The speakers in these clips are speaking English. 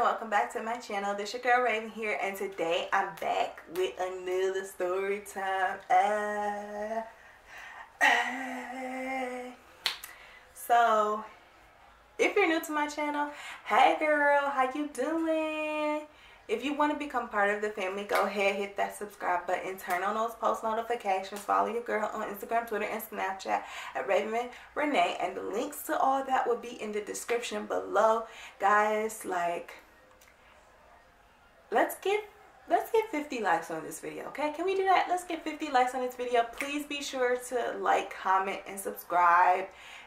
welcome back to my channel. This your girl Raven here, and today I'm back with another story time. So if you're new to my channel, hey girl, how you doing? If you want to become part of the family, go ahead, hit that subscribe button, turn on those post notifications, follow your girl on Instagram, Twitter, and Snapchat at rayvenrenai, and the links to all that will be in the description below. Guys, like, let's get 50 likes on this video, okay? Can we do that? Let's get 50 likes on this video. Please be sure to like, comment, and subscribe,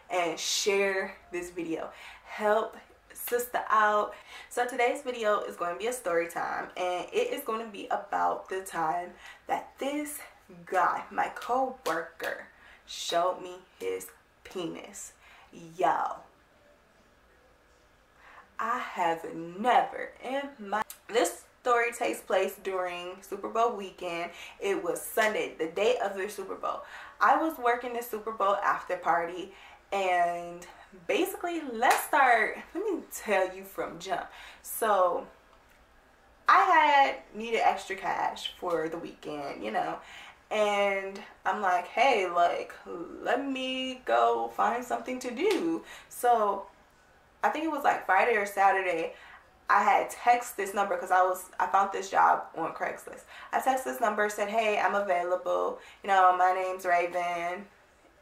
and share this video. Help sister out. So today's video is going to be a story time, and it is going to be about the time that this guy, my co-worker, showed me his penis. Yo, I have never in my... This story takes place during Super Bowl weekend. It was Sunday, the day of the Super Bowl. I was working the Super Bowl after party, and basically, let me tell you from jump. So I had needed extra cash for the weekend, you know, and I'm like, hey, like, let me go find something to do. So I think it was like Friday or Saturday, I had texted this number because I found this job on Craigslist. I texted this number, said, hey, I'm available, you know, my name's Raven,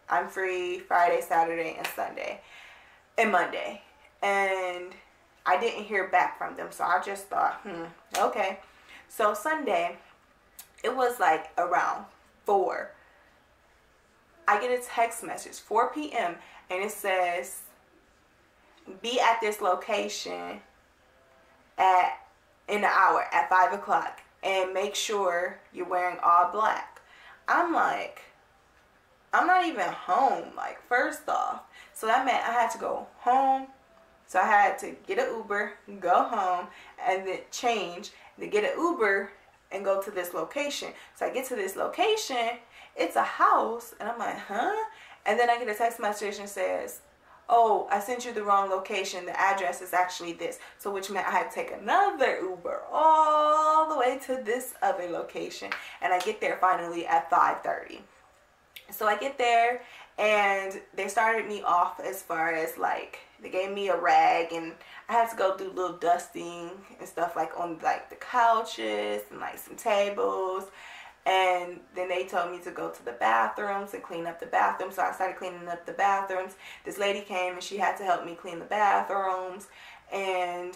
I'm free Friday, Saturday, and Sunday, and Monday. And I didn't hear back from them, so I just thought, okay. So Sunday, it was like around 4. I get a text message, 4 p.m., and it says, be at this location in an hour at 5 o'clock, and make sure you're wearing all black. I'm like, I'm not even home, like, first off. So that meant I had to go home. So I had to get an Uber, go home, and then change, to get an Uber and go to this location. So I get to this location, it's a house, and I'm like, huh? And then I get a text message and says, oh, I sent you the wrong location. The address is actually this. So which meant I had to take another Uber all the way to this other location. And I get there finally at 5:30. So I get there, and they started me off as far as, like, they gave me a rag, and I had to go do a little dusting and stuff, like, on, like, the couches and, like, some tables. And then they told me to go to the bathrooms and clean up the bathrooms. So I started cleaning up the bathrooms. This lady came, and she had to help me clean the bathrooms, and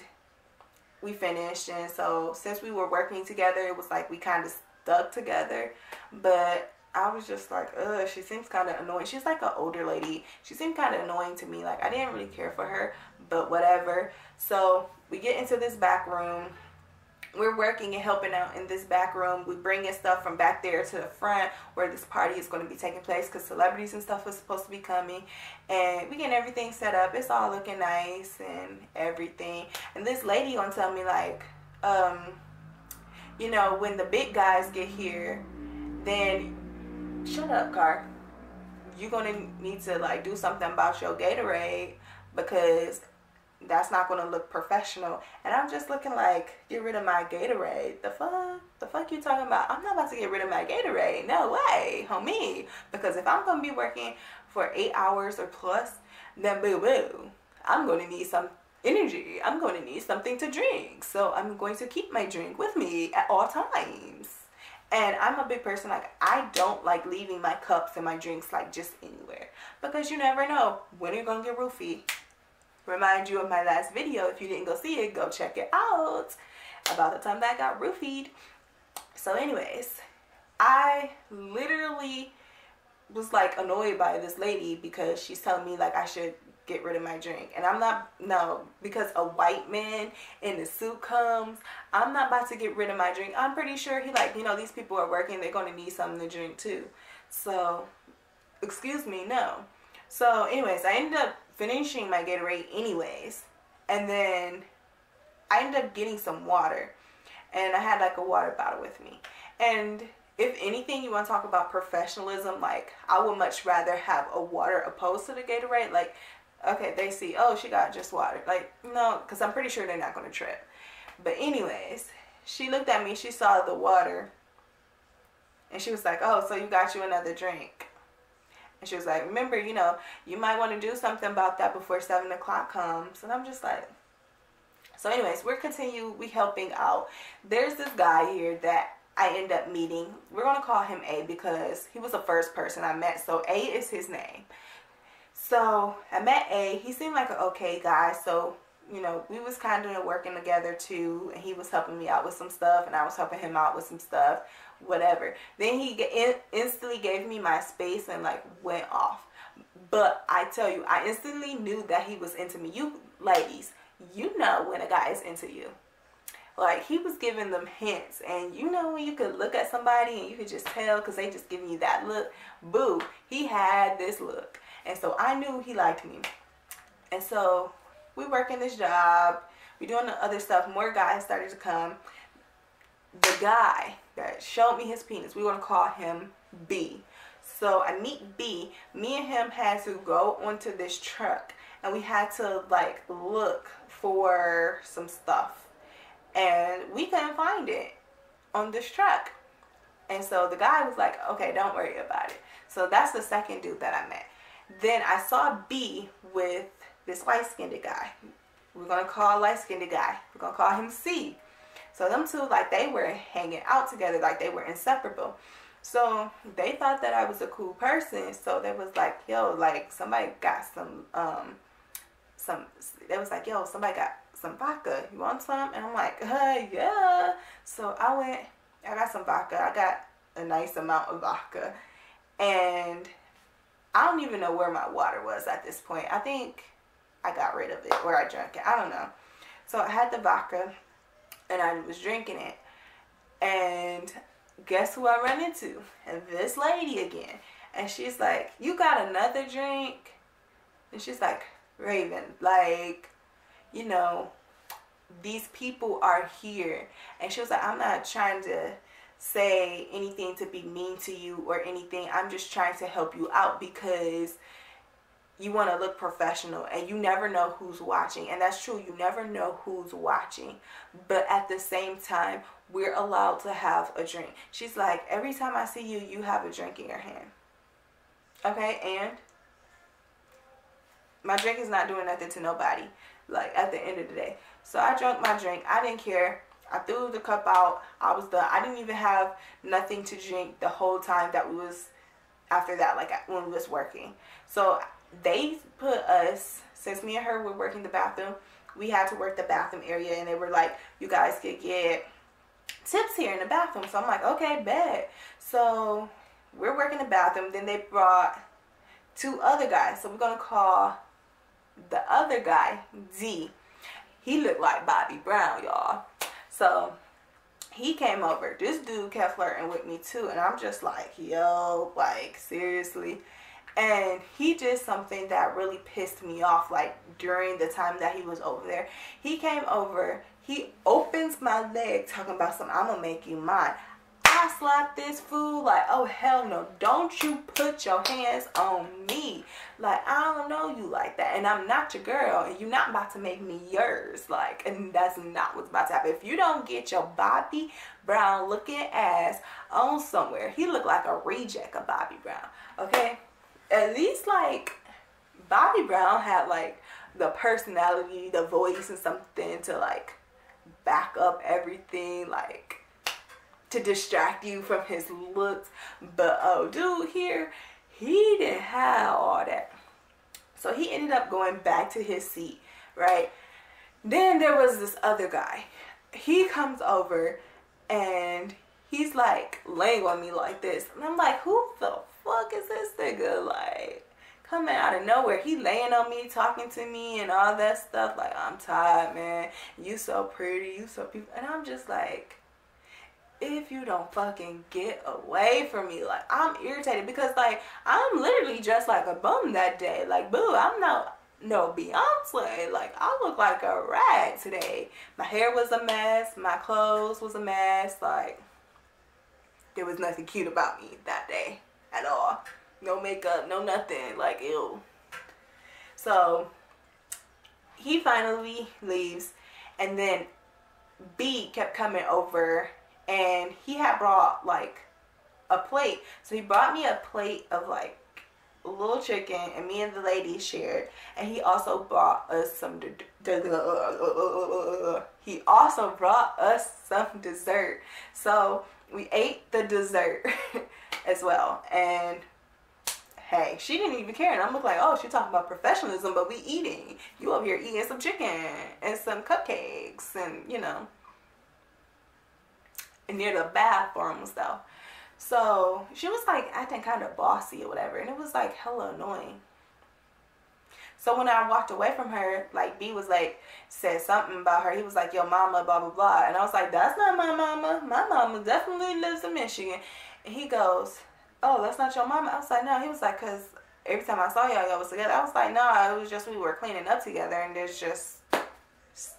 we finished. And so since we were working together, it was like we kind of stuck together. But I was just like, ugh, she seems kind of annoying. She's like an older lady. She seemed kind of annoying to me. Like, I didn't really care for her, but whatever. So we get into this back room. We're working and helping out in this back room. We bringing stuff from back there to the front where this party is going to be taking place, because celebrities and stuff was supposed to be coming. And we getting everything set up. It's all looking nice and everything. And this lady gonna tell me, like, you know, when the big guys get here, then... Shut up, car. You're going to need to, like, do something about your Gatorade, because that's not going to look professional. And I'm just looking like, get rid of my Gatorade. The fuck? The fuck you talking about? I'm not about to get rid of my Gatorade. No way, homie. Because if I'm going to be working for 8 hours or plus, then boo-boo, I'm going to need some energy. I'm going to need something to drink. So I'm going to keep my drink with me at all times. And I'm a big person, like, I don't like leaving my cups and my drinks, like, just anywhere. Because you never know when you're going to get roofied. Remind you of my last video. If you didn't go see it, go check it out. About the time that I got roofied. So anyways, I literally was, like, annoyed by this lady because she's telling me, like, I should get rid of my drink. And I'm not, no, because a white man in the suit comes, I'm not about to get rid of my drink. I'm pretty sure he, like, you know, these people are working, they're going to need something to drink too. So, excuse me, no. So anyways, I ended up finishing my Gatorade anyways, and then I ended up getting some water, and I had, like, a water bottle with me. And if anything, you want to talk about professionalism, like, I would much rather have a water opposed to the Gatorade. Like, okay, they see, oh, she got just water. Like, no, because I'm pretty sure they're not going to trip. But anyways, she looked at me, she saw the water, and she was like, oh, so you got you another drink. And she was like, remember, you know, you might want to do something about that before 7 o'clock comes. And I'm just like, so anyways, we helping out. There's this guy here that I end up meeting. We're going to call him A because he was the first person I met. So A is his name. So I met A. He seemed like an okay guy. So, you know, we was kind of working together too. And he was helping me out with some stuff. And I was helping him out with some stuff. Whatever. Then he instantly gave me my space and like went off. But I tell you, I instantly knew that he was into me. You ladies, you know when a guy is into you. Like, he was giving them hints. And you know when you could look at somebody and you could just tell because they just giving you that look. Boo. He had this look. And so I knew he liked me. And so we working this job. We doing the other stuff. More guys started to come. The guy that showed me his penis, we want to call him B. So I meet B. Me and him had to go onto this truck. And we had to like look for some stuff. And we couldn't find it on this truck. And so the guy was like, okay, don't worry about it. So that's the second dude that I met. Then I saw B with this light-skinned guy. We're going to call light-skinned guy. We're going to call him C. So them two, like, they were hanging out together. Like, they were inseparable. So they thought that I was a cool person. So they was like, yo, like, somebody got they was like, yo, somebody got some vodka. You want some? And I'm like, yeah. So I got some vodka. I got a nice amount of vodka. And I don't even know where my water was at this point. I think I got rid of it or I drank it. I don't know. So I had the vodka and I was drinking it. And guess who I ran into? And this lady again. And she's like, you got another drink? And she's like, Raven, like, you know, these people are here. And she was like, I'm not trying to say anything to be mean to you or anything. I'm just trying to help you out because you want to look professional and you never know who's watching. And that's true. You never know who's watching. But at the same time, we're allowed to have a drink. She's like, every time I see you, you have a drink in your hand. Okay, and my drink is not doing nothing to nobody, like, at the end of the day. So I drank my drink. I didn't care. I threw the cup out. I was done. I didn't even have nothing to drink the whole time that we was, after that, like, when we was working. So they put us, since me and her were working the bathroom, we had to work the bathroom area, and they were like, you guys could get tips here in the bathroom. So I'm like, okay, bet. So we're working the bathroom. Then they brought 2 other guys. So we're going to call the other guy D. He looked like Bobby Brown, y'all. So he came over. This dude kept flirting with me too. And I'm just like, yo, like, seriously. And he did something that really pissed me off, like, during the time that he was over there. He came over. He opens my leg talking about something, I'm going to make you mine. I slapped this fool like, oh, hell no. Don't you put your hands on me. Like, I don't know you like that. And I'm not your girl. And you're not about to make me yours. Like, and that's not what's about to happen. If you don't get your Bobby Brown looking ass on somewhere. He looked like a reject of Bobby Brown. Okay? At least, like, Bobby Brown had, like, the personality, the voice, and something to, like, back up everything, like, to distract you from his looks. But oh, dude here, he didn't have all that. So he ended up going back to his seat, right? Then there was this other guy. He comes over and he's like laying on me like this, and I'm like, who the fuck is this nigga? Like, coming out of nowhere. He laying on me, talking to me and all that stuff. Like, I'm tired, man. You so pretty, you so beautiful. And I'm just like, if you don't fucking get away from me. Like, I'm irritated because, like, I'm literally dressed like a bum that day. Like, boo, I'm not no Beyonce. Like, I look like a rag today. My hair was a mess. My clothes was a mess. Like, there was nothing cute about me that day at all. No makeup, no nothing. Like, ew. So he finally leaves, and then B kept coming over, and he had brought like a plate. So he brought me a plate of like a little chicken, and me and the lady shared. And he also brought us some dessert. So we ate the dessert as well. And hey, she didn't even care. And I'm like, oh, she talking about professionalism, but we eating. You over here eating some chicken and some cupcakes, and you know, and near the bathrooms though. So she was like acting kind of bossy or whatever, and it was like hella annoying. So when I walked away from her, like B was like, said something about her. He was like, yo mama, blah blah blah. And I was like, that's not my mama. My mama definitely lives in Michigan. And he goes, oh, that's not your mama? I was like, no. He was like, cause every time I saw y'all was together. I was like, no, it was just we were cleaning up together, and there's just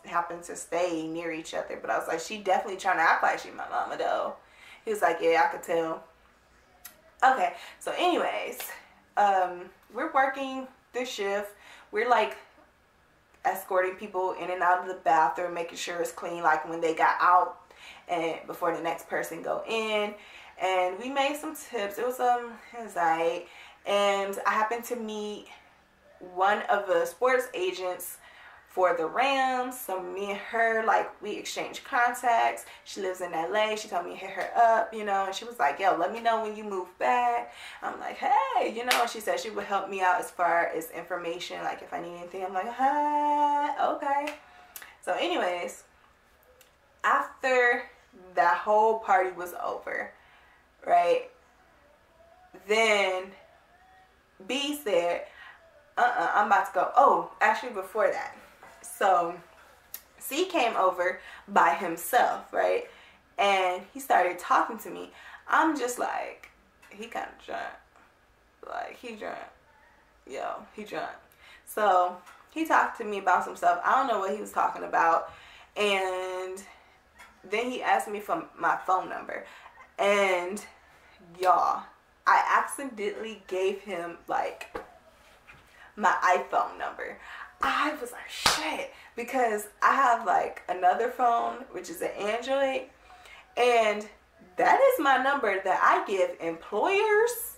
happened to stay near each other. But I was like, she definitely trying to act like she my mama though. He was like, yeah, I could tell. Okay, so anyways, we're working this shift. We're like escorting people in and out of the bathroom, making sure it's clean, like when they got out and before the next person go in. And we made some tips. It was alright. And I happened to meet one of the sports agents for the Rams. So me and her, like, we exchanged contacts. She lives in LA. She told me to hit her up, you know, and she was like, yo, let me know when you move back. I'm like, hey, you know, and she said she would help me out as far as information, like if I need anything. I'm like, hi, okay. So anyways, after that whole party was over, right, then B said, I'm about to go. Oh, actually before that. So C came over by himself, right? And he started talking to me. I'm just like, he kind of drunk. Like, he drunk. Yo, he drunk. So he talked to me about some stuff. I don't know what he was talking about. And then he asked me for my phone number. And y'all, I accidentally gave him like my iPhone number. I was like, shit, because I have like another phone, which is an Android, and that is my number that I give employers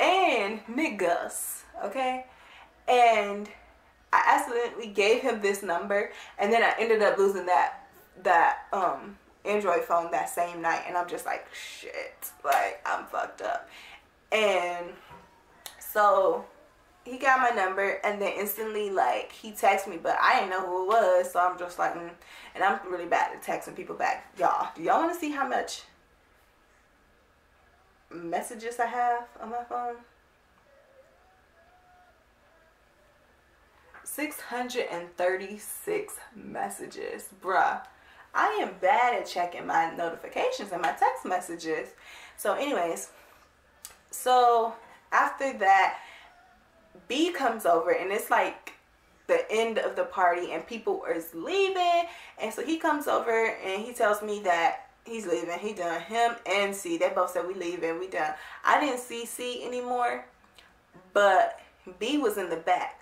and niggas, okay? And I accidentally gave him this number, and then I ended up losing that Android phone that same night, and I'm just like, shit, like, I'm fucked up. And so he got my number, and then instantly, like, he texted me, but I didn't know who it was, so I'm just like, and I'm really bad at texting people back. Y'all, do y'all want to see how much messages I have on my phone? 636 messages, bruh. I am bad at checking my notifications and my text messages. So anyways, so after that, B comes over, and it's like the end of the party and people is leaving, and so he comes over and he tells me that he's leaving. He done. Him and C, they both said we leaving, we done. I didn't see C anymore, but B was in the back.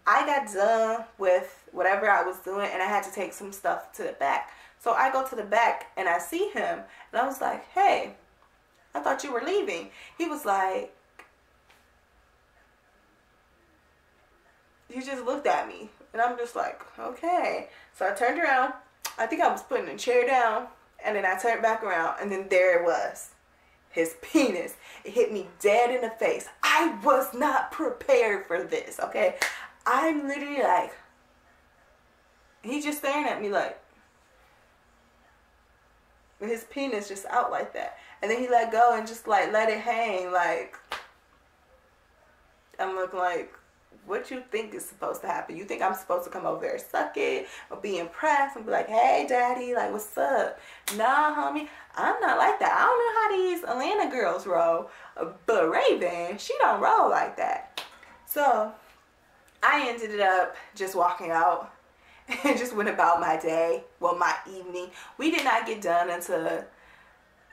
I got done with whatever I was doing, and I had to take some stuff to the back. So I go to the back and I see him, and I was like, hey, I thought you were leaving. He was like, he just looked at me, and I'm just like, okay. So I turned around. I think I was putting a chair down, and then I turned back around, and then there it was, his penis. It hit me dead in the face. I was not prepared for this, okay? I'm literally like, he's just staring at me like, with his penis just out like that. And then he let go and just like let it hang. Like, I'm looking like, what you think is supposed to happen? You think I'm supposed to come over there, suck it, or be impressed and be like, hey daddy, like, what's up? Nah, homie, I'm not like that. I don't know how these Atlanta girls roll, but Raven, she don't roll like that. So I ended up just walking out and just went about my day, well, my evening. We did not get done until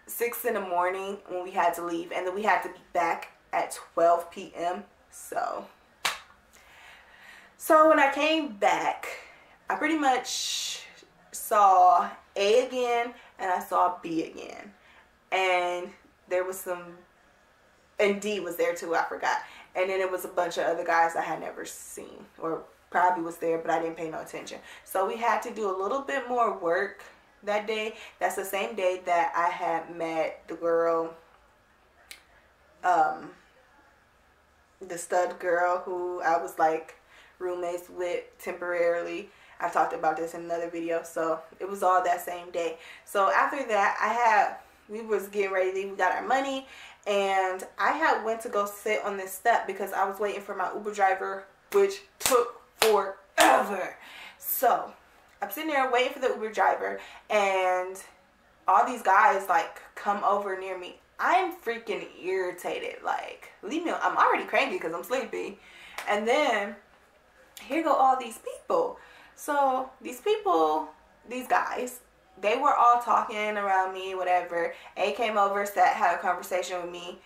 6 in the morning when we had to leave, and then we had to be back at 12 p.m. So when I came back, I pretty much saw A again and I saw B again. And there was some, and D was there too, I forgot. And then it was a bunch of other guys I had never seen, or probably was there, but I didn't pay no attention. So we had to do a little bit more work that day. That's the same day that I had met the girl, the stud girl who I was like roommates with temporarily. I talked about this in another video. So it was all that same day. So after that, we was getting ready to leave. We got our money, and I had went to go sit on this step because I was waiting for my Uber driver, which took forever. So I'm sitting there waiting for the Uber driver, and all these guys like come over near me. I'm freaking irritated. Like, leave me alone. I'm already cranky because I'm sleepy. And then here go all these people. So these people, these guys, they were all talking around me, whatever. A came over, had a conversation with me,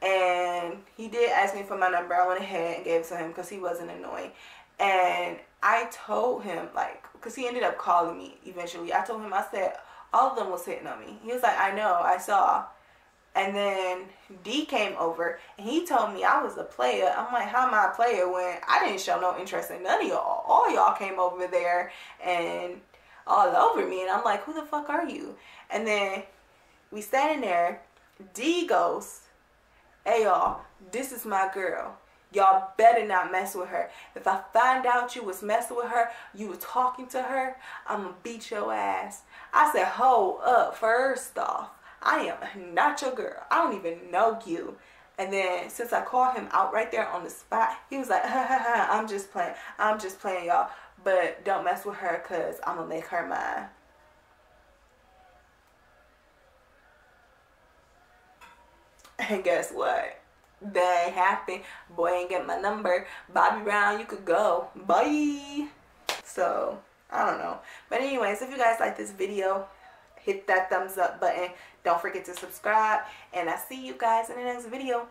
and he did ask me for my number. I went ahead and gave it to him because he wasn't annoying. And I told him, like, because he ended up calling me eventually. I told him, I said, all of them was hitting on me. He was like, I know, I saw. And then D came over, and he told me I was a player. I'm like, how am I a player when I didn't show no interest in none of y'all? All y'all came over there and all over me. And I'm like, who the fuck are you? And then we standing there. D goes, hey, y'all, this is my girl. Y'all better not mess with her. If I find out you was messing with her, you was talking to her, I'm going to beat your ass. I said, hold up, first off. I am not your girl. I don't even know you. And then since I called him out right there on the spot, he was like, ha, ha, ha, I'm just playing. I'm just playing, y'all. But don't mess with her because I'm going to make her mine. And guess what? That ain't happen. Boy ain't get my number. Bobby Brown, you could go. Bye. So, I don't know. But anyways, if you guys like this video, hit that thumbs up button. Don't forget to subscribe. And I'll see you guys in the next video.